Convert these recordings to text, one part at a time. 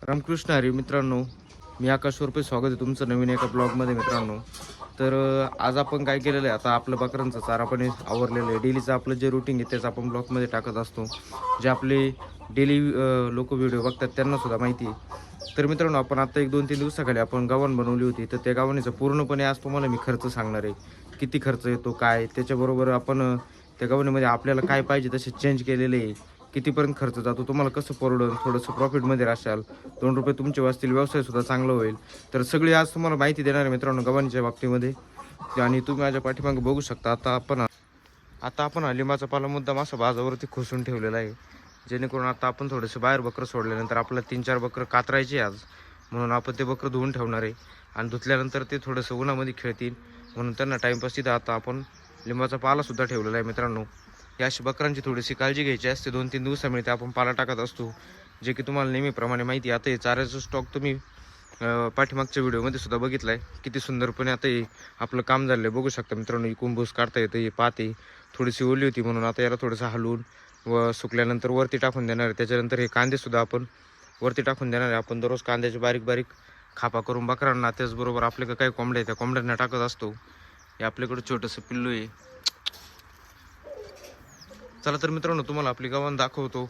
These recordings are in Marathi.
रामकृष्ण हरी मित्रांनो, मी आकाश रुपये स्वागत आहे तुमचं नवीन एका ब्लॉगमध्ये मित्रांनो. तर आज आपण काय केलेलं आहे, आता आपलं बकरांचं चारा पण आवरलेलं आहे. डेलीचं आपलं जे रुटीन आहे त्याचं आपण ब्लॉगमध्ये टाकत असतो. जे आपले डेली लोक व्हिडिओ बघतात त्यांनासुद्धा माहिती आहे. तर मित्रांनो, आपण आता 1-2-3 दिवसाखाली आपण गावण बनवली होती. तर त्या गावणीचं पूर्णपणे आज तुम्हाला मी खर्च सांगणार आहे. किती खर्च येतो काय, त्याच्याबरोबर आपण त्या गावणीमध्ये आपल्याला काय पाहिजे तसे चेंज केलेले आहे. कितीपर्यंत खर्च जातो, तुम्हाला कसं परवडेल, थोडंसं प्रॉफिटमध्ये राहाल, 2 रुपये तुमचे वाचतील, व्यवसायसुद्धा चांगला होईल. तर सगळी आज तुम्हाला माहिती देणार आहे मित्रांनो गव्हाणीच्या बाबतीमध्ये. आणि तुम्ही माझ्या पाठीमागे बघू शकता. आता आपण लिंबाचा पाला मुद्दाम असा बाजावरती खोसून ठेवलेला आहे, जेणेकरून आता आपण थोडेसे बाहेर बकरं सोडल्यानंतर आपल्याला 3-4 बकरं कातरायचे आज, म्हणून आपण ते बकरं धुवून ठेवणार आहे. आणि धुतल्यानंतर ते थोडंसं उन्हामध्ये खेळतील म्हणून त्यांना टाईमपास तिथं आता आपण लिंबाचा पालासुद्धा ठेवलेला आहे मित्रांनो. या अशी बकरांची थोडीशी काळजी घ्यायची असते. 2-3 दिवसामध्ये आपण पाला टाकत असतो, जे की तुम्हाला नेहमीप्रमाणे माहिती आहे. आता हे चाऱ्याचं स्टॉक तुम्ही पाठीमागच्या व्हिडिओमध्ये सुद्धा बघितला आहे, किती सुंदरपणे आता हे आपलं काम झालं आहे. बघू शकता मित्रांनो, ही कुंभूस काढता येतं. हे पाते थोडीशी ओली होती म्हणून आता याला थोडंसं हलवून व सुकल्यानंतर वरती टाकून देणार आहे. त्याच्यानंतर हे कांदेसुद्धा आपण वरती टाकून देणार आहे. आपण दररोज कांद्याचे बारीक बारीक खापा करून बकरांना, त्याचबरोबर आपल्याकडे काही कोंबड्या आहेत त्या कोंबड्यांना टाकत असतो. हे आपल्याकडं छोटंसं पिल्लू आहे. चला तर मित्रांनो, तुम्हाला आपली गावण दाखवतो.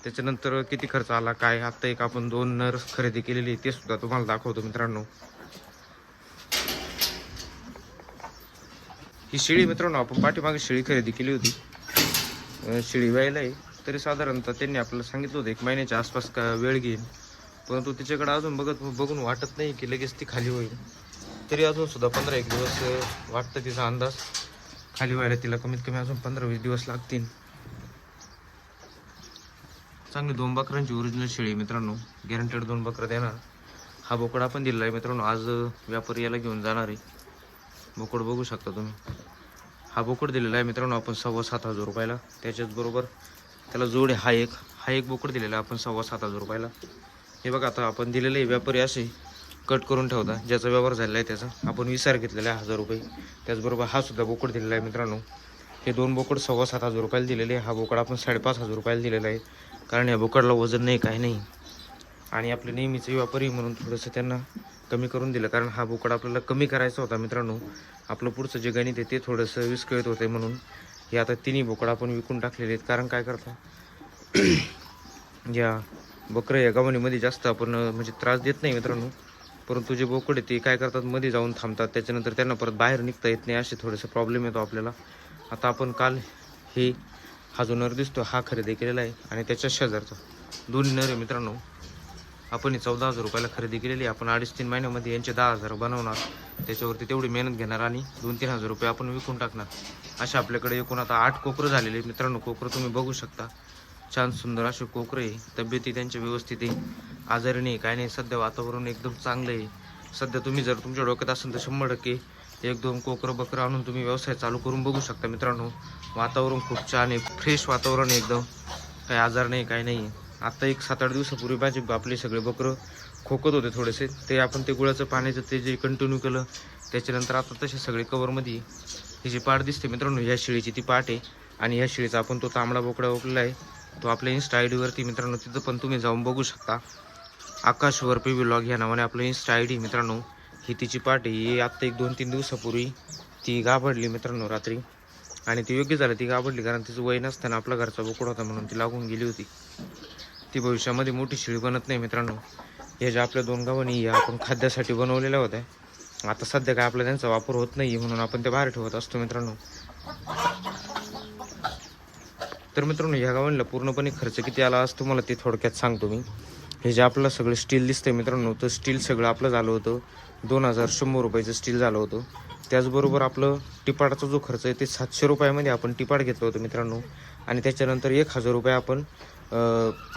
त्याच्यानंतर किती खर्च आला काय, आत्ता एक आपण 2 नर खरेदी केलेली ते सुद्धा तुम्हाला दाखवतो मित्रांनो. ही शेळी मित्रांनो, आपण पाठीमागे शेळी खरेदी केली होती. शेळी व्हायला आहे तरी साधारणतः त्यांनी आपल्याला सांगितलं होतं 1 महिन्याच्या आसपास का वेळ घेईन, परंतु तिच्याकडे अजून बघून वाटत नाही की लगेच ती खाली होईल. तरी अजून सुद्धा 15-1 दिवस वाटतं तिचा अंदाज खाली व्हायला. तिला कमीत कमी अजून 15-20 दिवस लागतील. चांगली 2 बकरांची ओरिजिनल शेळी मित्रांनो, गॅरंटेड 2 बकरं देणार. हा बोकड आपण दिलेला आहे मित्रांनो, आज व्यापारी याला घेऊन जाणार आहे. बोकड बघू शकता तुम्ही. हा बोकड दिलेला आहे मित्रांनो आपण 7,500 रुपयाला. त्याच्याचबरोबर त्याला जोड आहे हा एक बोकड दिलेला आहे आपण 7,500 रुपयाला. हे बघा, आता आपण दिलेले व्यापारी असे कट करून ठेवता, ज्याचा व्यवहार झालेला आहे त्याचा आपण विचार घेतलेला आहे 1000 रुपये. त्याचबरोबर हा सुद्धा बोकड दिलेला आहे मित्रांनो. हे 2 बोकड 7,500 रुपयाला दिलेले. हा बोकड आपण 5,500 रुपयाला दिलेला आहे, कारण या बोकडला वजन नाही काय नाही. आणि आपले नेहमीचे व्यापारी म्हणून थोडंसं त्यांना कमी करून दिलं, कारण हा बोकड आपल्याला कमी करायचा होता मित्रांनो. आपलं पुढचं जे गणित आहे ते थोडंसं विस्कळीत होते, म्हणून हे आता 3 बोकड आपण विकून टाकलेले आहेत. कारण काय करता, या बकरं या गावणीमध्ये जास्त आपण म्हणजे त्रास देत नाही मित्रांनो, परंतु जे बोकड आहे ते काय करतात, मध्ये जाऊन थांबतात. त्याच्यानंतर त्यांना परत बाहेर निघता येत नाही, असे थोडेसे प्रॉब्लेम येतो आपल्याला. आता आपण काल हा जो नर दिसतो हा खरेदी केलेला आहे, आणि त्याच्या शेजारचा 2 नर आहे मित्रांनो. आपण 14,000 रुपयाला खरेदी केलेली. आपण 2.5-3 महिन्यामध्ये यांचे 10,000 बनवणार. त्याच्यावरती तेवढी मेहनत घेणार आणि 2-3 हजार रुपये आपण विकून टाकणार. अशा आपल्याकडे एकूण आता 8 कोकरं झालेले मित्रांनो. कोकरं तुम्ही बघू शकता, छान सुंदर असे कोकरं आहे. तब्येती त्यांच्या व्यवस्थित आहे, आजारी नाही काय नाही. सध्या वातावरण एकदम चांगलं आहे. सध्या तुम्ही जर तुमच्या डोक्यात असेल तर 100% 1-2 कोकरं बकरं आणून तुम्ही व्यवसाय चालू करून बघू शकता मित्रांनो. वातावरण खूप छान आहे, फ्रेश वातावरण आहे एकदम, काही आजार नाही काय नाही. आता एक 7-8 दिवसापूर्वी आपले सगळे बकरं खोकत होते थोडेसे, ते आपण ते गुळाचं पाण्याचं ते जे कंटिन्यू केलं, त्याच्यानंतर आता तसे सगळे कवरमध्ये ही जी पाट दिसते मित्रांनो, ह्या शेळीची ती पाट आहे. आणि ह्या शेळीचा आपण तो तांबडा बोकडा ओपलेला आहे, तो आपल्या इन्स्टा आय डीवरती मित्रांनो, तिथं पण तुम्ही जाऊन बघू शकता. आकाश वरपी व्लॉग ह्या नावाने आपलं इन्स्टा आय डी मित्रांनो. ही तिची पाट आहे. ही आत्ता 1-2-3 दिवसापूर्वी ती गाभडली मित्रांनो रात्री, आणि ती योग्य झालं ती गाभडली, कारण तिचं वय नसताना आपला घरचा बोकड होता म्हणून ती लागून गेली होती. ती भविष्यामध्ये मोठी शेळी बनत नाही मित्रांनो. ह्या ज्या आपल्या 2 गावांनी या आपण खाद्यासाठी बनवलेल्या होत्या, आता सध्या काय आपला त्यांचा वापर होत नाही म्हणून आपण ते बाहेर ठेवत असतो मित्रांनो. तर मित्रांनो, ह्या गावांना पूर्णपणे खर्च किती आला आज तुम्हाला ते थोडक्यात सांगतो मी. हे जे आपलं सगळं स्टील दिसतंय मित्रांनो, तर स्टील सगळं आपलं झालं होतं 2,100 रुपयाचं स्टील झालं होतं. त्याचबरोबर आपलं टिपाडाचा जो खर्च आहे ते 700 रुपयामध्ये आपण टिपाड घेतलं होतं मित्रांनो. आणि त्याच्यानंतर 1,000 रुपये आपण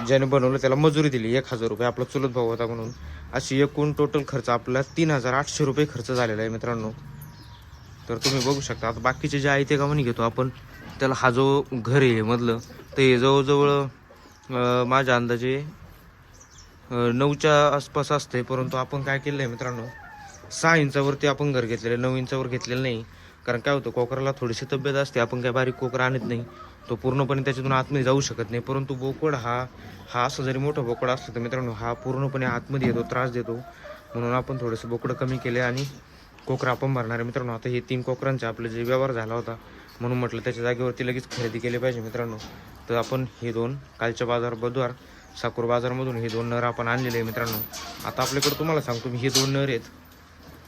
ज्याने बनवलं त्याला मजुरी दिली, 1,000 रुपये आपला चुलत भाऊ होता म्हणून. अशी एकूण टोटल खर्च आपला 3,800 रुपये खर्च झालेला आहे मित्रांनो. तर तुम्ही बघू शकता. आता बाकीचे जे आहे ते गावाने घेतो आपण, त्याला हा जो घर आहे मधलं, ते जवळजवळ माझ्या अंदाजे 9च्या आसपास असते. परंतु आपण काय केलं आहे मित्रांनो, 6 इंचावरती आपण घर घेतलेलं, 9 इंचावर घेतलेलं नाही. कारण काय होतं, कोकराला थोडीशी तब्येत असते, आपण काय बारीक कोकरं आणत नाही. तो पूर्णपणे त्याच्यातून आतमध्ये जाऊ शकत नाही. परंतु बोकड हा असं जरी मोठा बोकड असलं तर मित्रांनो हा पूर्णपणे आतमध्ये येतो, त्रास देतो. म्हणून आपण थोडंसं बोकडं कमी केले आणि कोकरा आपण भरणार आहे मित्रांनो. आता हे 3 कोकरांचे आपले जे व्यवहार झाला होता म्हणून म्हटलं त्याच्या जागेवरती लगेच खरेदी केली पाहिजे मित्रांनो. तर आपण हे 2 कालच्या बुधवार साकूर बाजारमधून हे 2 नर आपण आणलेले आहे मित्रांनो. आता आपल्याकडे तुम्हाला सांगतो मी हे 2 नर आहेत.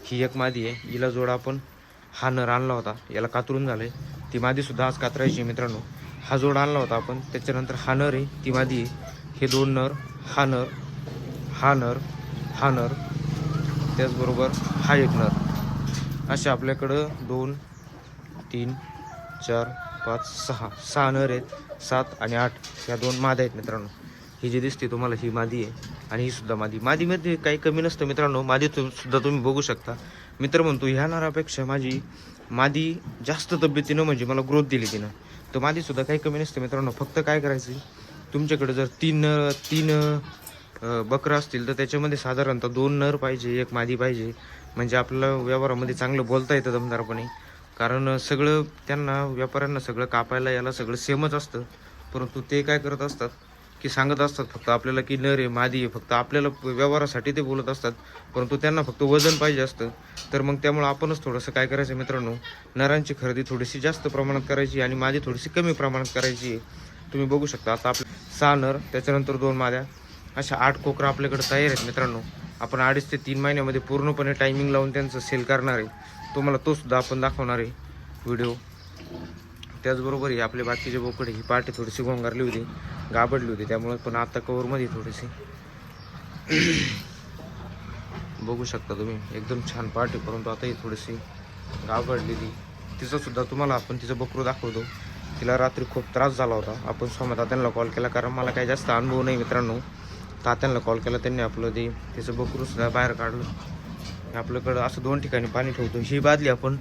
ही एक मादी आहे, हिला जोडा आपण हा नर आणला होता, याला कातरून झालं आहे. ती मादीसुद्धा आज कातरायची मित्रांनो. हा जोड आणला होता आपण, त्याच्यानंतर हा नर आहे, ती मादी आहे. हे 2 नर, हा नर, हा नर, हा नर, त्याचबरोबर हा एक नर. असे आपल्याकडं 2 3 4 5 6 नर आहेत. 7 आणि 8 ह्या 2 माद्या आहेत मित्रांनो. ही जी दिसते तुम्हाला ही मादी आहे आणि ही सुद्धा मादीमध्ये काही कमी नसतं मित्रांनो. मादी सुद्धा तुम्ही बघू शकता. मित्र म्हणतो ह्या नरापेक्षा माझी मादी जास्त तब्येतीनं म्हणजे मला ग्रोथ दिली तिनं. तर मादीसुद्धा काही कमी नसते मित्रांनो. फक्त काय करायचं, तुमच्याकडे जर 3 बकरं असतील तर त्याच्यामध्ये साधारणतः 2 नर पाहिजे, 1 मादी पाहिजे. म्हणजे आपल्याला व्यवहारामध्ये चांगलं बोलता येतं दमदारपणे. कारण सगळं त्यांना व्यापाऱ्यांना सगळं कापायला याला सगळं सेमच असतं. परंतु ते काय करत असतात की सांगत असतात फक्त आपल्याला की नर आहे मादी आहे, फक्त आपल्याला व्यवहारासाठी ते बोलत असतात. परंतु त्यांना फक्त वजन पाहिजे असतं. तर मग त्यामुळे आपणच थोडंसं काय करायचं मित्रांनो, नरांची खरेदी थोडीशी जास्त प्रमाणात करायची आणि मादी थोडीशी कमी प्रमाणात करायची. तुम्ही बघू शकता आता आपले 6 नर, त्याच्यानंतर 2 माद्या, अशा 8 कोकरा आपल्याकडे तयार आहेत मित्रांनो. आपण 2.5 ते 3 महिन्यामध्ये पूर्णपणे टायमिंग लावून त्यांचं सेल करणार आहे. तुम्हाला तो सुद्धा आपण दाखवणार आहे व्हिडिओ. त्याचबरोबर ही आपले बाकीचे बोकडे, ही पाठी थोडीशी गोंगारली होती, गाबडली होती, त्यामुळे पण आता कवरमध्ये थोडीशी बघू शकता तुम्ही एकदम छान पाठी. परंतु आता ही थोडीशी गाबडलेली. तिचं सुद्धा तुम्हाला आपण तिचं बकरू दाखवतो. तिला रात्री खूप त्रास झाला होता. आपण सोमा तात्यांना कॉल केला, कारण मला काही जास्त अनुभव नाही मित्रांनो. तात्यांना कॉल केला, त्यांनी आपलं तिचं बकरू सुद्धा बाहेर काढलं. आपल्याकडं असं 2 ठिकाणी पाणी ठेवतो. ही बादली आपण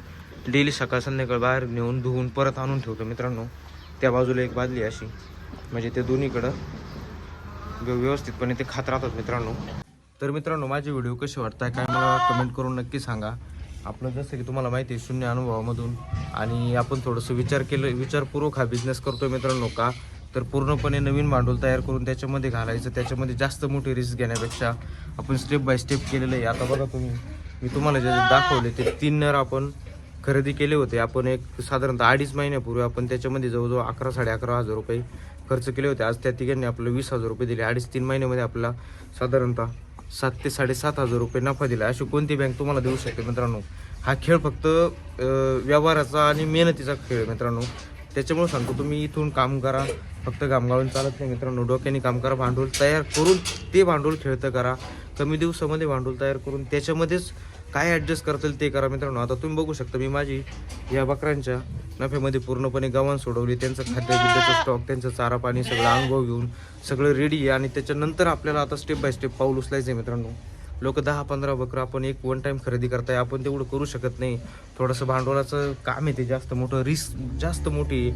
डेली सकाळ संध्याकाळ बाहेर नेऊन धुवून परत आणून ठेवतो मित्रांनो. त्या बाजूला एक बादली अशी, म्हणजे ते दोन्हीकडं व्यवस्थितपणे ते खात राहतात मित्रांनो. तर मित्रांनो माझे व्हिडिओ कसे वाटताय काय मला कमेंट करून नक्की सांगा. आपलं जसं की तुम्हाला माहिती आहे 0 अनुभवामधून आणि आपण थोडंसं विचारपूर्वक हा बिझनेस करतोय मित्रांनो. का तर पूर्णपणे नवीन भांडवल तयार करून त्याच्यामध्ये घालायचं, त्याच्यामध्ये जास्त मोठी रिस्क घेण्यापेक्षा आपण स्टेप बाय स्टेप केलेलं आहे. आता बघा तुम्ही, मी तुम्हाला जे दाखवले ते 3 नर आपण खरेदी केले होते. आपण एक साधारणतः 2.5 महिन्यापूर्वी आपण त्याच्यामध्ये जवळजवळ 11-11.5 हजार रुपये खर्च केले होते. आज त्या तिघांनी आपलं 20,000 रुपये दिले. 2.5-3 महिन्यामध्ये आपला साधारणतः 7 ते 7.5 हजार रुपये नफा दिला. अशी कोणती बँक तुम्हाला देऊ शकते मित्रांनो. हा खेळ फक्त व्यवहाराचा आणि मेहनतीचा खेळ आहे मित्रांनो. त्याच्यामुळे सांगतो तुम्ही इथून काम करा, फक्त घामगाळून चालत नाही मित्रांनो. डोक्याने काम करा, भांडवल तयार करून ते भांडवल खेळतं करा. कमी दिवसामध्ये भांडवल तयार करून त्याच्यामध्येच काय ॲडजस्ट करता येईल ते करा मित्रांनो. आता तुम्ही बघू शकता मी माझी या बकऱ्यांच्या नफ्यामध्ये पूर्णपणे गव्हाण सोडवली. त्यांचं खाद्यबिद्याचं स्टॉक, त्यांचं चारा पाणी सगळं अनुभव घेऊन सगळं रेडी आहे. आणि त्याच्यानंतर आपल्याला आता स्टेप बाय स्टेप पाऊल उचलायचं आहे मित्रांनो. लोक 10-15 बकरं आपण एक 1 टाईम खरेदी करताय, आपण तेवढं करू शकत नाही. थोडंसं भांडवलाचं काम आहे ते जास्त मोठं, रिस्क जास्त मोठी.